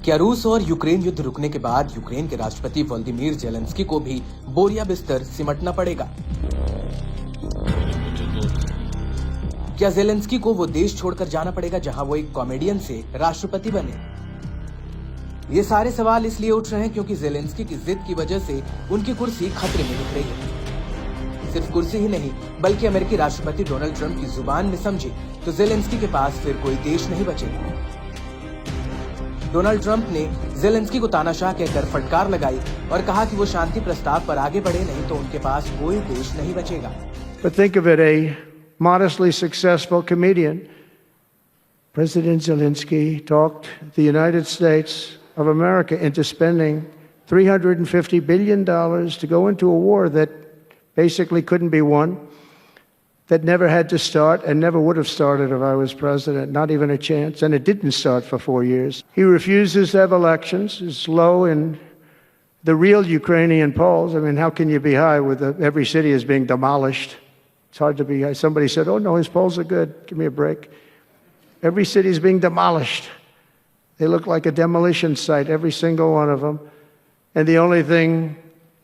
क्या रूस और यूक्रेन युद्ध रुकने के बाद यूक्रेन के राष्ट्रपति वोलोदिमीर जेलेंस्की को भी बोरिया बिस्तर सिमटना पड़ेगा? क्या जेलेंस्की को वो देश छोड़कर जाना पड़ेगा जहां वो एक कॉमेडियन से राष्ट्रपति बने? ये सारे सवाल इसलिए उठ रहे हैं क्योंकि जेलेंस्की की जिद की वजह से उनकी कुर्सी खतरे में दिख रही है। सिर्फ कुर्सी ही नहीं बल्कि अमेरिकी राष्ट्रपति डोनाल्ड ट्रंप की जुबान में समझे तो जेलेंस्की के पास फिर कोई देश नहीं बचेगा। डोनाल्ड ट्रंप ने जेलेंस्की को तानाशाह कहकर फटकार लगाई और कहा कि वो शांति प्रस्ताव पर आगे बढ़े, नहीं तो उनके पास कोई देश नहीं बचेगा। But think of it, a modestly successful comedian, President Zelensky talked the United States of America into spending $350 billion to go into a war that basically couldn't be won, that never had to start and never would have started if I was president, not even a chance, and it didn't start for 4 years. He refuses to have elections, is low in the real Ukrainian polls. I mean, how can you be high with every city is being demolished? It's hard to be high. Somebody said, oh no, his polls are good, give me a break. Every city is being demolished. They look like a demolition site, every single one of them. And the only thing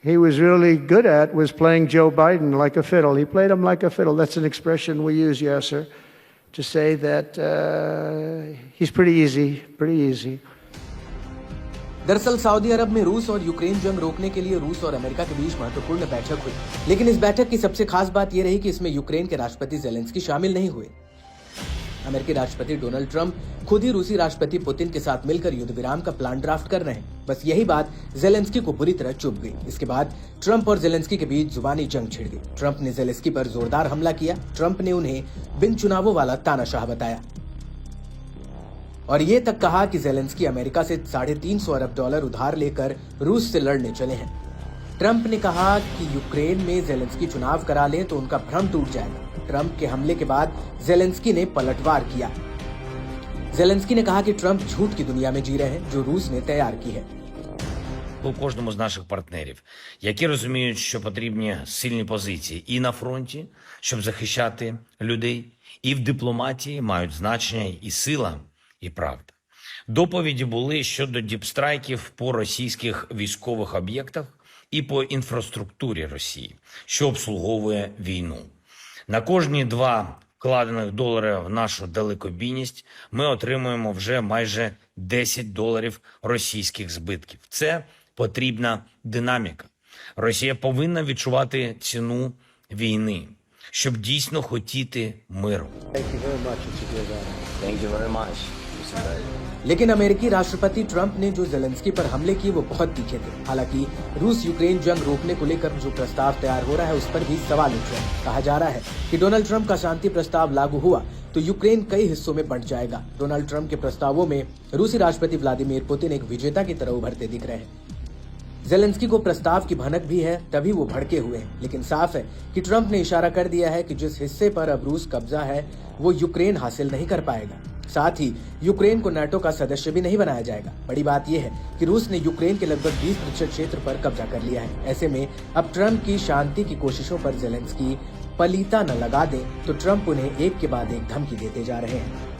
he was really good at was playing Joe Biden like a fiddle. He played him like a fiddle. That's an expression we use, Yasser, to say that he's pretty easy. दरअसल Saudi अरब में रूस और Ukraine जंग रोकने के लिए रूस और अमेरिका के बीच महत्वपूर्ण बैठक हुई, लेकिन इस बैठक की सबसे खास बात यह रही कि इसमें यूक्रेन के राष्ट्रपति जेलेंस्की शामिल नहीं हुए। अमेरिकी राष्ट्रपति डोनाल्ड ट्रंप खुद ही रूसी राष्ट्रपति पुतिन के साथ मिलकर युद्ध विराम का प्लान ड्राफ्ट कर रहे हैं। बस यही बात जेलेंस्की को बुरी तरह चुभ गई। इसके बाद ट्रंप और जेलेंस्की के बीच जुबानी जंग छिड़ गई। ट्रंप ने जेलेंस्की पर जोरदार हमला किया। ट्रंप ने उन्हें बिन चुनावों वाला तानाशाह बताया और ये तक कहा कि जेलेंस्की अमेरिका से $350 अरब उधार लेकर रूस से लड़ने चले हैं। ट्रंप ने कहा कि यूक्रेन में जेलेंस्की चुनाव करा ले तो उनका भ्रम टूट जाएगा। ट्रंप के हमले के बाद जेलेंस्की ने पलटवार किया। जेलेंस्की ने कहा कि ट्रंप झूठ की दुनिया में जी रहे हैं जो रूस ने तैयार की है। У кожному з наших партнерів, які розуміють, що потрібні сильні позиції і на фронті, щоб захищати людей, і в дипломатії мають значення і сила, і правда. Доповіді були щодо діпстрайків по російських військових об'єктах і по інфраструктурі Росії, що обслуговує війну. На кожні 2 вкладених долари в нашу далекобійність ми отримуємо вже майже $10 російських збитків. Це потрібна динаміка. Росія повинна відчувати ціну війни, щоб дійсно хотіти миру. लेकिन अमेरिकी राष्ट्रपति ट्रंप ने जो जेलेंस्की पर हमले किए वो बहुत तीखे थे। हालांकि रूस यूक्रेन जंग रोकने को लेकर जो प्रस्ताव तैयार हो रहा है उस पर भी सवाल उठ रहे हैं। कहा जा रहा है कि डोनाल्ड ट्रंप का शांति प्रस्ताव लागू हुआ तो यूक्रेन कई हिस्सों में बंट जाएगा। डोनाल्ड ट्रंप के प्रस्तावों में रूसी राष्ट्रपति व्लादिमीर पुतिन एक विजेता की तरह उभरते दिख रहे हैं। जेलेंस्की को प्रस्ताव की भनक भी है, तभी वो भड़के हुए हैं। लेकिन साफ है कि ट्रंप ने इशारा कर दिया है कि जिस हिस्से पर अब रूस कब्जा है वो यूक्रेन हासिल नहीं कर पाएगा। साथ ही यूक्रेन को नाटो का सदस्य भी नहीं बनाया जाएगा। बड़ी बात यह है कि रूस ने यूक्रेन के लगभग 20% क्षेत्र पर कब्जा कर लिया है। ऐसे में अब ट्रंप की शांति की कोशिशों पर जेलेंस्की पलीता न लगा दें तो ट्रंप उन्हें एक के बाद एक धमकी देते जा रहे हैं।